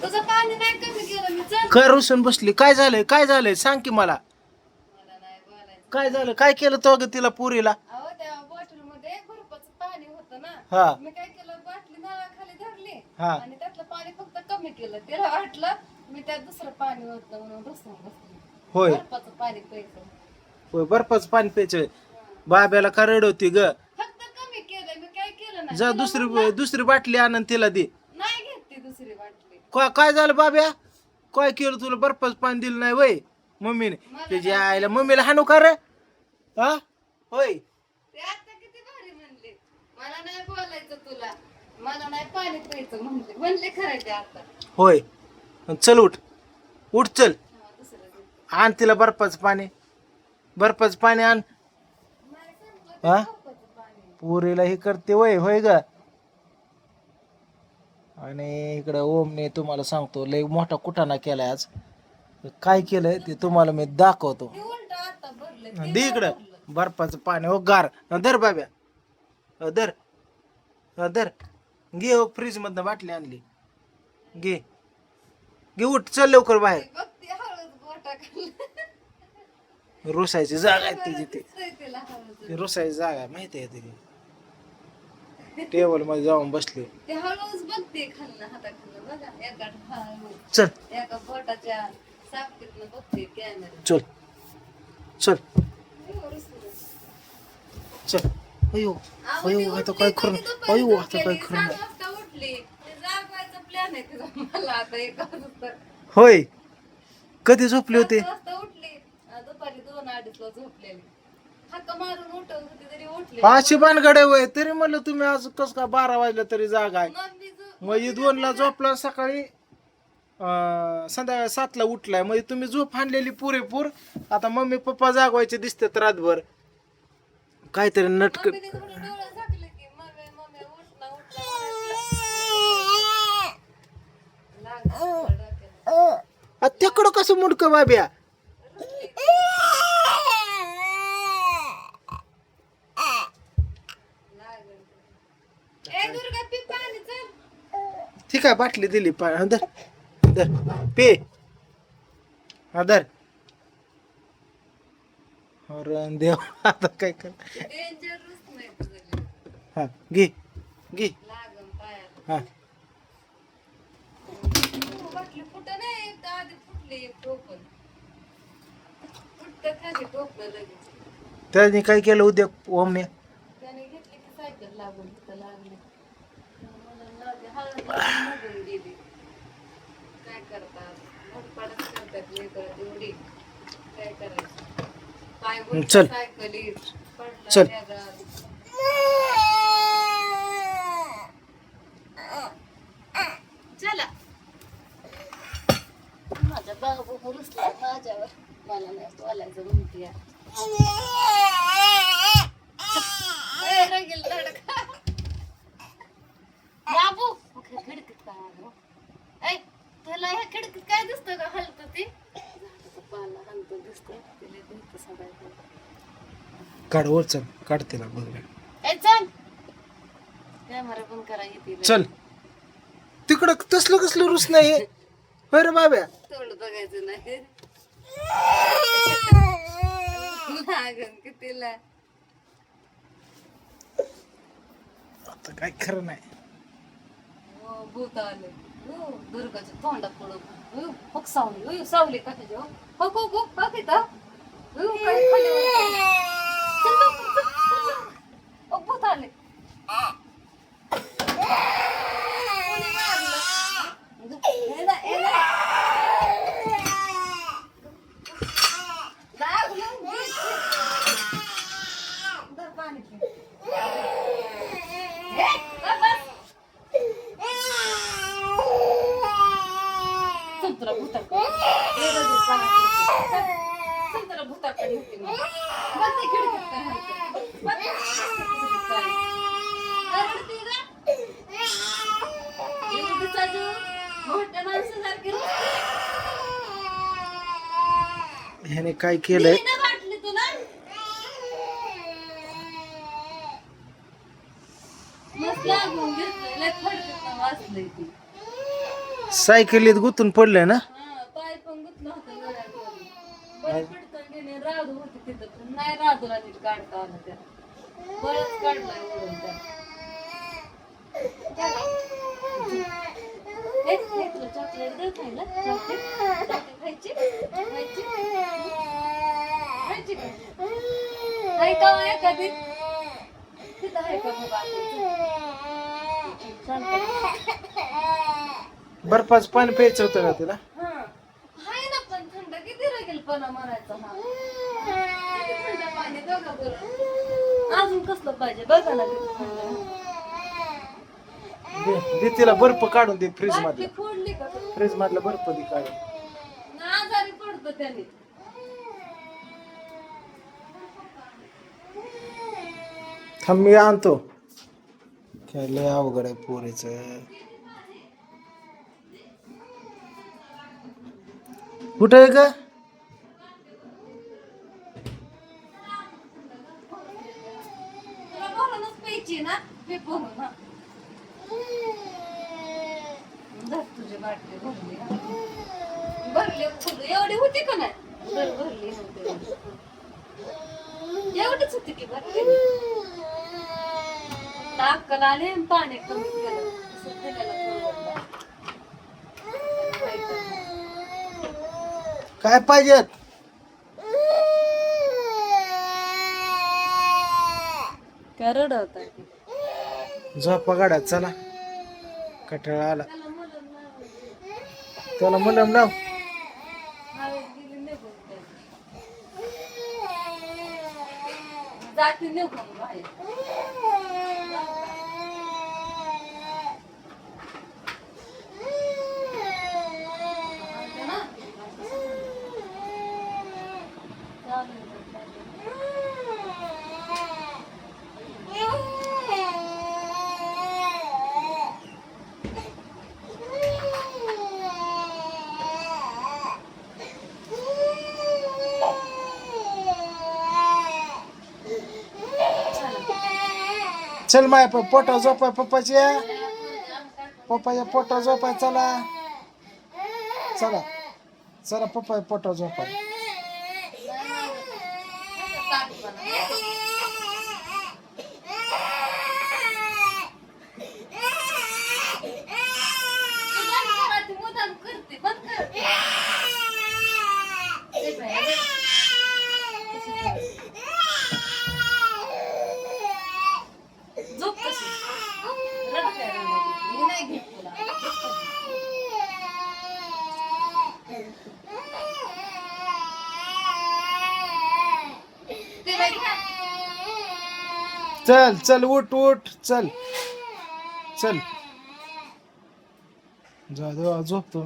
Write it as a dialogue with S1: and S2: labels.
S1: तुझं पाणी नाही कमी केलं मी. चल.
S2: काय रुसून बसली? काय झालंय? काय झालंय? सांग की मला.
S1: मला नाही बोलायचं.
S2: काय झालं? काय केलं तो ग तिला पुरीला?
S1: अहो त्या बॉटल मध्ये बर्फाचं पाणी होतं ना.
S2: हा
S1: मी काय केलं, बाटली नळाखाली धरली
S2: हा
S1: आणि त्यातलं पाणी फक्त कमी केलं. तिला वाटलं मी त्यात दुसरं पाणी होतं म्हणून बसून बसली.
S2: होय
S1: बर्फाचं पाणी प्यायचं.
S2: होय बर्फाचं पाणी प्यायचंय. बाब्याला का रडवती ग?
S1: फक्त कमी केलं, मी काय केलं नाही.
S2: जा
S1: तिला म्हणलं,
S2: दुसरी बाटली आणून तिला दे.
S1: नाही घेतली दुसरी बाटली.
S2: काय झालं बाब्या? काय केलं तुला? बर्फाचं पाणी दिलं नाही वय मम्मीने? त्याची आईला मम्मीला हाणू का रे? हा होय
S1: ते आता किती भारी म्हणले, मला नाही बोलायचं तुला, मला नाही पाणी प्यायचं म्हणले खरं ते आता.
S2: होय चल उठ उठ चल
S1: हा, दुसरं दे.
S2: आण तिला बर्फाचं पाणी आण.
S1: नाही सांगितलं ते
S2: हा
S1: बर्फाचं पाणी.
S2: पुरीला हे करते वय होय ग. आणि इकडं ओमने तुम्हाला सांगतो लय मोठा कुटाणा केलाय आज. काय केलंय ते तुम्हाला मी दाखवतो.
S1: ते उलट आता भरले.
S2: दे इकडं बर्फाचं पाणी. हो गार धर बाब्या. धर धर घे. हो फ्रीज मधनं बाटली आणली. घे घे उठ चल लवकर बाहेर.
S1: बघते हळूच गोटा
S2: रोसायची जागा आहे तिची ती.
S1: तिला हळूच.
S2: ती रोसायची जागा आहे माहिती आहे तिची. टेबल मध्ये जाऊन बसले.
S1: ते हळूच बघते खाल्लं हाताखाल्लं बघा. एका हळूच
S2: चल
S1: एका बोटाच्या सापटीतनं बघते कॅमेरा.
S2: चल चल चल. अयो अयो आता काय खरं नाही. अयो आता काय खरं नाही.
S1: उठली ते जागवायचा प्लॅन आहे तिचा मला आता. 1 वाजता
S2: होय कधी झोपले होते?
S1: 7 वाजता उठली. दुपारी 2-2:30 ला झोपलेली. हक्क मारून उठत होती तरी उठली.
S2: अशी भानगडे वय तरी म्हणलं तुम्ही आज कस का 12 वाजल्या तरी जागा आहे.
S1: मग मी
S2: म्हणजे 2ला झोपला सकाळी संध्याकाळी 7ला उठलाय. म्हणजे तुम्ही झोप आणलेली पुरेपूर. आता मम्मी पप्पा जागवायचे दिसतात रातभर. काहीतरी नटक.
S1: मम्मीने थोडं डोळं झाकलं की मम्मी उठला लागलं.
S2: त्याकडं कसं मुडक बाब्या?
S1: ए दुर्गा पी पाणी चल.
S2: ठीक आहे बाटली दिली पाणी. धर धर पे. हा धर. अरे देव आता काय कर.
S1: डेंजरच नाही तुझं.
S2: हा घे घे.
S1: लागन पायात.
S2: हा
S1: बाटली फुटं नाही. एकदा आधी फुटली एक टोपण. फुटतं खाली टोपलं लगेच.
S2: त्याने काय केलं उद्या ओमने?
S1: त्याने घेतली की सायकल लागून तिथं लागली. मला लागली, हळद लागून मरून गेली. काय करतात? मोठपाडच करतात लेकरं एवढी. काय करायचं? पाय बुडतं
S2: चल.
S1: सायकलीत. पडला
S2: चल.
S1: जगात. चला. माझा बाबू रुसला माझ्यावर. मला नाही बोलायचं म्हणते. रंगील धडका. बाबू खिडकीत काय? तुला ह्या खिडकीत काय दिसतं का हलतं ते? पाला हलतं दिसतं. तिला दिसतं सगळ्या.
S2: काढ वर चल काढ तिला बघ.
S1: चल कॅमेरा पण करा येते.
S2: चल तिकडं तसलं कसलं रुस नाही होय रे बाब्या?
S1: तोंड बघायचं नाही. लागन कितीला.
S2: आता काय खरं नाही.
S1: हो भूत आले. हो दुर्गाच्या तोंडात पडून. हो सावली. सावली का त्याची? हो हो हो का तिथं? काय खाली चल लवकर, चल. भूत आले. कोणी मारलं? पाणी पी. तुला भूताकडे मोठ्या माणसासारखी
S2: ह्याने काय केलंय?
S1: वाटली तुला. मस्त लागून घेतलंय. लय फडकत वाचलंय ती.
S2: सायकलीत गुतून पडलंय ना.
S1: हा, पाय पण गुतला होता गळ्यात. बरं पटकन गेले, राधू होती तिथं, पण नाही राधूला नीट काढता आलं त्याला. बरंच काढलंय ओढून त्याला. हे, तुला चॉकलेट देऊ खायला? चॉकलेट खायची? खायची? खायची का? आहे का हो एखादी? तिथं आहे का बघा
S2: बर्फाचं पाणी प्यायचं होतं का तिला?
S1: आहे ना, पण थंड किती राहील पण मारायचा हा. किती थंड पाणी बघा बरं. अजून कसलं पाहिजे बघा ना किती थंड.
S2: दे तिला बर्फ काढून दे फ्रीज
S1: बाटली
S2: मधला.
S1: फोडली का?
S2: फ्रीज मधला बर्फ दे काढून.
S1: आजारी पडतो त्याने.
S2: थांब मी आणतो. काय लय अवघड आहे पोरीच. कुठं आहे का?
S1: तुला बोलूनच प्यायची ना, पे बोलून हा. धर तुझी बाटली भरली हा. भरली फुल एवढी होती का नाही? भरली नव्हती. एवढीच होती की भरली. अक्कल आले आणि पाणी कमी केलं. असं दिलेलं परवडलं.
S2: काय पाहिजेत?
S1: काय रडवताय?
S2: झोपा गाड्यात चला. कटाळा आला. त्याला मलम लाव.
S1: जाती निघून बाहेर.
S2: चल माय पोटा झोपाय पप्पाच्या. पप्पाच्या पोटा झोपाय चला. चला चला पप्पा पोटा झोपाय.
S1: मुद्दाम करते, बंद कर. झोप कशी रडते. मी नाही घेत तुला. ते बाई घ्या.
S2: चल चल उठ उठ चल चल. जा झोपतो.